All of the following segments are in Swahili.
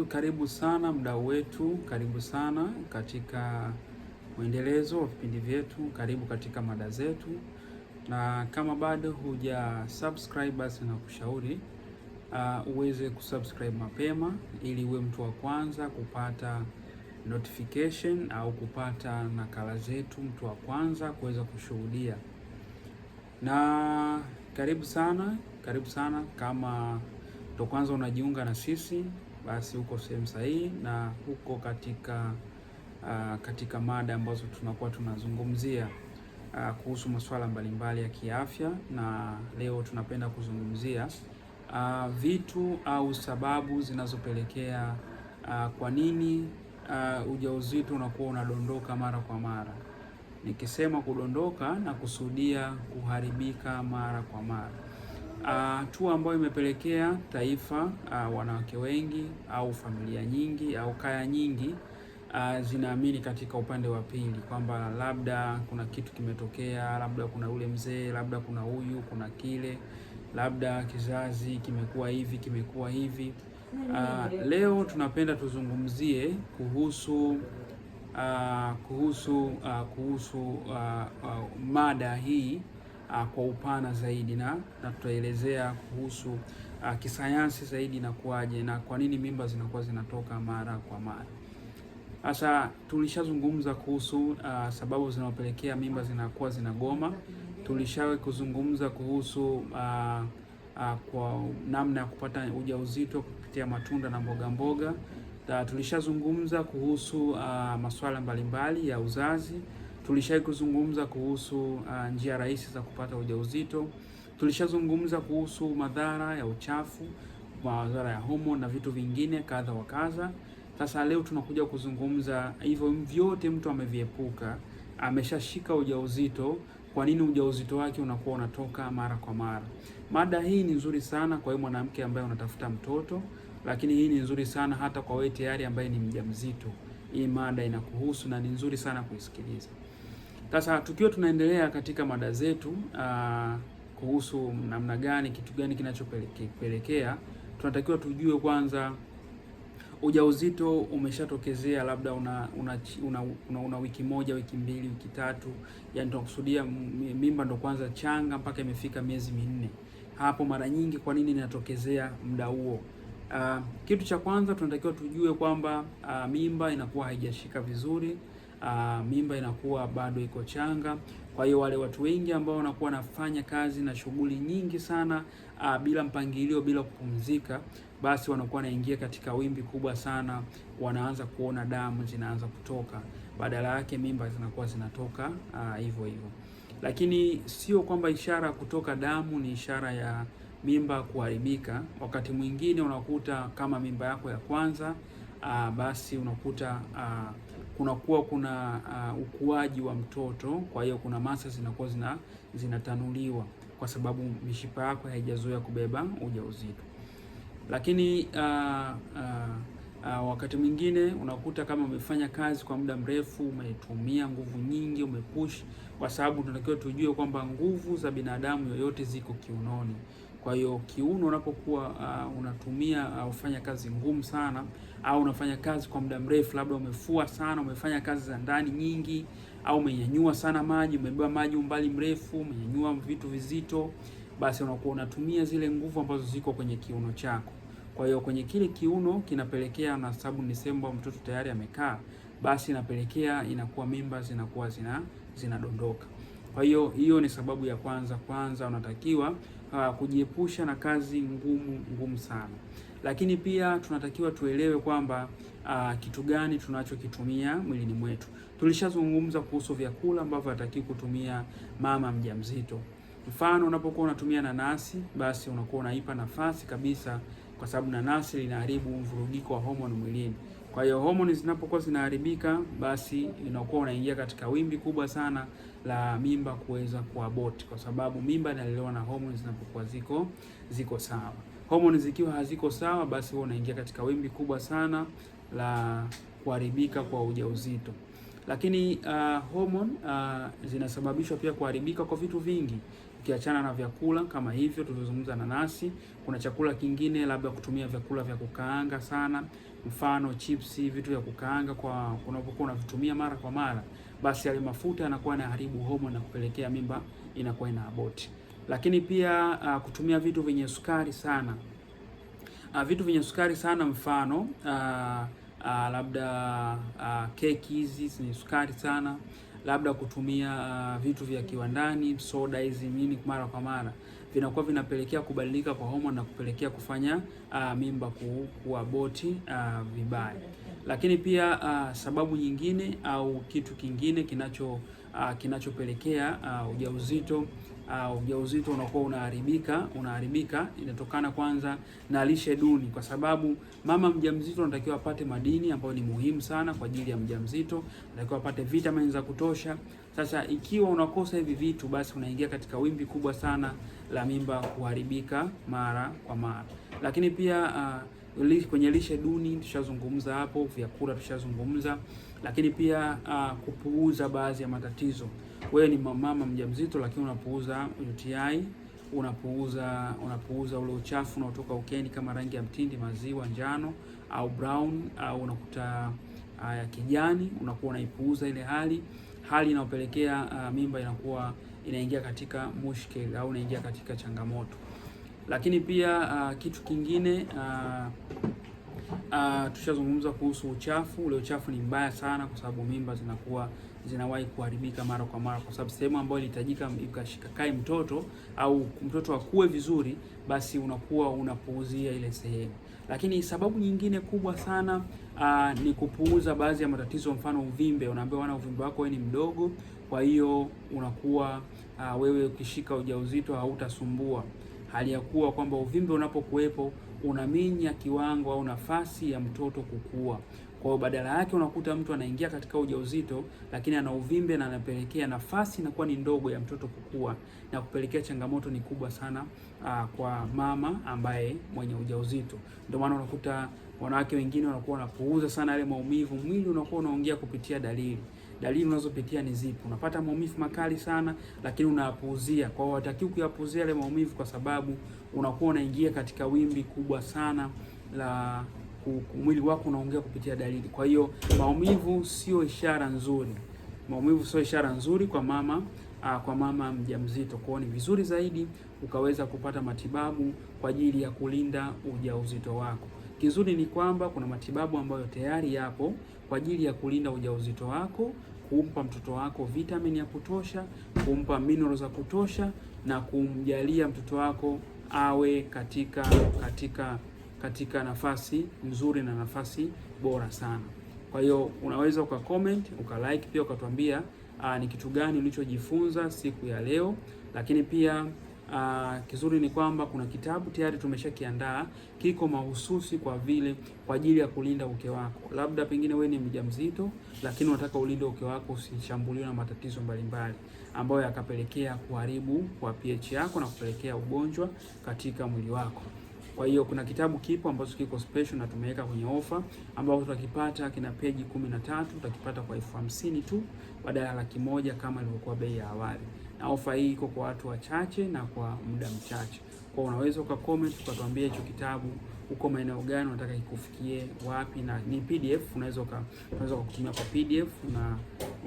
Karibu sana mdau wetu, karibu sana katika mwendelezo wa vipindi vyetu, karibu katika mada zetu, na kama bado huja subscribe basi na kushauri uweze kusubscribe mapema ili uwe mtu wa kwanza kupata notification au kupata nakala zetu, mtu wa kwanza kuweza kushuhudia. Na karibu sana kama ndo kwanza unajiunga na sisi, basi uko sehemu sahihi na huko katika mada ambazo tunakuwa tunazungumzia kuhusu masuala mbalimbali ya kiafya, na leo tunapenda kuzungumzia vitu au sababu zinazopelekea kwa nini ujauzito unakuwa unadondoka mara kwa mara. Nikisema kudondoka na kusudia kuharibika mara kwa mara. Hatua ambayo imepelekea taifa, wanawake wengi au familia nyingi au kaya nyingi zinaamini katika upande wa pili kwamba labda kuna kitu kimetokea, labda kuna ule mzee, labda kuna huyu, kuna kile, labda kizazi kimekuwa hivi. Leo tunapenda tuzungumzie kuhusu mada hii kwa upana zaidi, na tutaelezea kuhusu kisayansi zaidi na kuaje na kwa nini mimba zinakuwa zinatoka mara kwa mara. Sasa tulishazungumza kuhusu sababu zinazopelekea mimba zinakuwa zinagoma. Tulishawahi kuzungumza kuhusu kwa namna ya kupata ujauzito kupitia matunda na mboga. Tulishazungumza kuhusu masuala mbalimbali ya uzazi. Tulishawahi kuzungumza kuhusu njia rahisi za kupata ujauzito. Tulishazungumza kuhusu madhara ya uchafu, madhara ya homoni na vitu vingine kadha wa kadha. Sasa leo tunakuja kuzungumza hivyo vyote mtu ameviepuka, ameshashika ujauzito, kwa nini ujauzito wake unakuwa unatoka mara kwa mara. Mada hii ni nzuri sana kwa wewe mwanamke ambaye unatafuta mtoto, lakini hii ni nzuri sana hata kwa wewe tayari ambaye ni mjamzito. Hii mada inakuhusu na ni nzuri sana kuisikiliza. Sasa tukiwa tunaendelea katika mada zetu kuhusu namna gani, kitu gani kinachopelekea, tunatakiwa tujue kwanza ujauzito umeshatokezea, labda una wiki moja, wiki mbili, wiki tatu, yani tunakusudia mimba ndo kwanza changa mpaka imefika miezi minne. Hapo mara nyingi kwa nini inatokezea muda huo? Kitu cha kwanza tunatakiwa tujue kwamba mimba inakuwa haijashika vizuri, mimba inakuwa bado iko changa. Kwa hiyo wale watu wengi ambao wanakuwa wanafanya kazi na shughuli nyingi sana bila mpangilio, bila kupumzika, basi wanakuwa wanaingia katika wimbi kubwa sana, wanaanza kuona damu zinaanza kutoka, badala yake mimba zinakuwa zinatoka hivyo. Lakini sio kwamba ishara ya kutoka damu ni ishara ya mimba kuharibika. Wakati mwingine unakuta kama mimba yako ya kwanza, basi unakuta kuna ukuaji wa mtoto, kwa hiyo kuna masa zinakuwa zinatanuliwa kwa sababu mishipa yako haijazoea kubeba ujauzito. Lakini wakati mwingine unakuta kama umefanya kazi kwa muda mrefu, umetumia nguvu nyingi, umepush, kwa sababu tunatakiwa tujue kwamba nguvu za binadamu yoyote ziko kiunoni. Kwa hiyo kiuno unapokuwa unatumia ufanya kazi ngumu sana, au unafanya kazi kwa muda mrefu, labda umefua sana, umefanya kazi za ndani nyingi, au umenyanyua sana maji, umebeba maji umbali mrefu, umenyanyua vitu vizito, basi unakuwa unatumia zile nguvu ambazo ziko kwenye kiuno chako. Kwa hiyo kwenye kile kiuno kinapelekea, na sababu ni sehemu ambayo mtoto tayari amekaa, basi inapelekea inakuwa mimba zinakuwa zinadondoka. Kwa hiyo hiyo ni sababu ya kwanza unatakiwa kujiepusha na kazi ngumu sana. Lakini pia tunatakiwa tuelewe kwamba kitu gani tunachokitumia mwilini mwetu. Tulishazungumza kuhusu vyakula ambavyo hatakiwi kutumia mama mjamzito. Mfano, unapokuwa unatumia nanasi, basi unakuwa unaipa nafasi kabisa, kwa sababu nanasi linaharibu mvurugiko wa homoni mwilini. Kwa hiyo homoni zinapokuwa zinaharibika, basi inakuwa unaingia katika wimbi kubwa sana la mimba kuweza kuabort, kwa sababu mimba inalelewa na homoni zinapokuwa ziko sawa. Homoni zikiwa haziko sawa, basi wewe unaingia katika wimbi kubwa sana la kuharibika kwa ujauzito. Lakini homoni zinasababishwa pia kuharibika kwa vitu vingi. ukiachana na vyakula kama hivyo tulivyozungumza, nanasi. Kuna chakula kingine, labda kutumia vyakula vya kukaanga sana, mfano chipsi, vitu vya kukaanga, kwa unapokuwa unavitumia mara kwa mara, basi yale mafuta yanakuwa yanaharibu homoni na kupelekea mimba inakuwa ina abort. Lakini pia kutumia vitu vyenye sukari sana, vitu vyenye sukari sana, mfano labda keki hizi zenye sukari sana, labda kutumia vitu vya kiwandani, soda hizi nini mara kwa mara, vinakuwa vinapelekea kubadilika kwa homoni na kupelekea kufanya mimba kuaboti vibaya. Lakini pia sababu nyingine au kitu kingine kinachopelekea ujauzito unakuwa unaharibika inatokana kwanza na lishe duni, kwa sababu mama mjamzito anatakiwa apate madini ambayo ni muhimu sana kwa ajili ya mjamzito, anatakiwa apate vitamini za kutosha. Sasa ikiwa unakosa hivi vitu, basi unaingia katika wimbi kubwa sana la mimba kuharibika mara kwa mara. Lakini pia kwenye lishe duni tushazungumza hapo, vyakula tushazungumza, lakini pia kupuuza baadhi ya matatizo. Wewe ni mama mjamzito lakini unapuuza UTI, unapuuza ule uchafu unaotoka ukeni kama rangi ya mtindi, maziwa njano au brown au unakuta ya kijani, unakuwa unaipuuza ile hali inayopelekea mimba inakuwa inaingia katika mushkil au inaingia katika changamoto. Lakini pia kitu kingine tushazungumza kuhusu uchafu. Ule uchafu ni mbaya sana, kwa sababu mimba zinawahi kuharibika mara kwa mara, kwa sababu sehemu ambayo ilihitajika ikashikae mtoto au mtoto akue vizuri, basi unakuwa unapuuzia ile sehemu. Lakini sababu nyingine kubwa sana ni kupuuza baadhi ya matatizo, mfano uvimbe. Unaambiwa wana uvimbe wako wewe ni mdogo, kwa hiyo unakuwa wewe ukishika ujauzito hautasumbua, hali ya kuwa kwamba uvimbe unapokuwepo unaminya kiwango au nafasi ya mtoto kukua. Kwa hiyo badala yake unakuta mtu anaingia katika ujauzito lakini ana uvimbe na anapelekea nafasi inakuwa ni ndogo ya mtoto kukua, na kupelekea changamoto ni kubwa sana kwa mama ambaye mwenye ujauzito. Ndio maana unakuta wanawake wengine wanakuwa wanapuuza sana yale maumivu. Mwili unakuwa unaongea kupitia dalili unazopitia ni zipi. Unapata maumivu makali sana lakini unayapuuzia. Kwa hiyo hutakiwi kuyapuuzia yale maumivu, kwa sababu unakuwa unaingia katika wimbi kubwa sana la mwili wako unaongea kupitia dalili. Kwa hiyo maumivu sio ishara nzuri kwa mama mjamzito. Kwa hiyo ni vizuri zaidi ukaweza kupata matibabu kwa ajili ya kulinda ujauzito wako. Kizuri ni kwamba kuna matibabu ambayo tayari yapo kwa ajili ya kulinda ujauzito wako, kumpa mtoto wako vitamini ya kutosha, kumpa mineral za kutosha, na kumjalia mtoto wako awe katika nafasi nzuri na nafasi bora sana. Kwa hiyo unaweza ukacomment, ukalike, pia ukatuambia ni kitu gani ulichojifunza siku ya leo. Lakini pia kizuri ni kwamba kuna kitabu tayari tumeshakiandaa, kiko mahususi kwa ajili ya kulinda uke wako. Labda pengine wewe ni mjamzito lakini unataka ulinde uke wako usishambuliwe na matatizo mbalimbali ambayo yakapelekea kuharibu kwa pH yako na kupelekea ugonjwa katika mwili wako. Kwa hiyo kuna kitabu kipo ambacho kiko special na tumeweka kwenye ofa, ambapo utakipata kina peji 13, utakipata kwa 50,000 tu badala ya 100,000 kama ilivyokuwa bei ya awali. Na ofa hii iko kwa watu wachache na kwa muda mchache. Kwa unaweza ukacomment ukatuambia hicho kitabu uko maeneo gani, unataka kikufikie wapi, na ni PDF, unaweza kutumia kwa PDF, na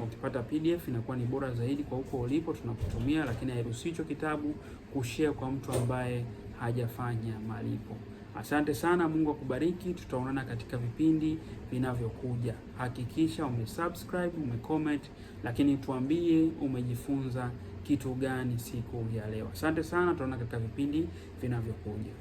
ukipata PDF inakuwa ni bora zaidi kwa huko ulipo tunakutumia, lakini hairuhusi hicho kitabu kushare kwa mtu ambaye hajafanya malipo. Asante sana, Mungu akubariki. Tutaonana katika vipindi vinavyokuja. Hakikisha umesubscribe, umecomment, lakini tuambie umejifunza kitu gani siku ya leo. Asante sana, tutaonana katika vipindi vinavyokuja.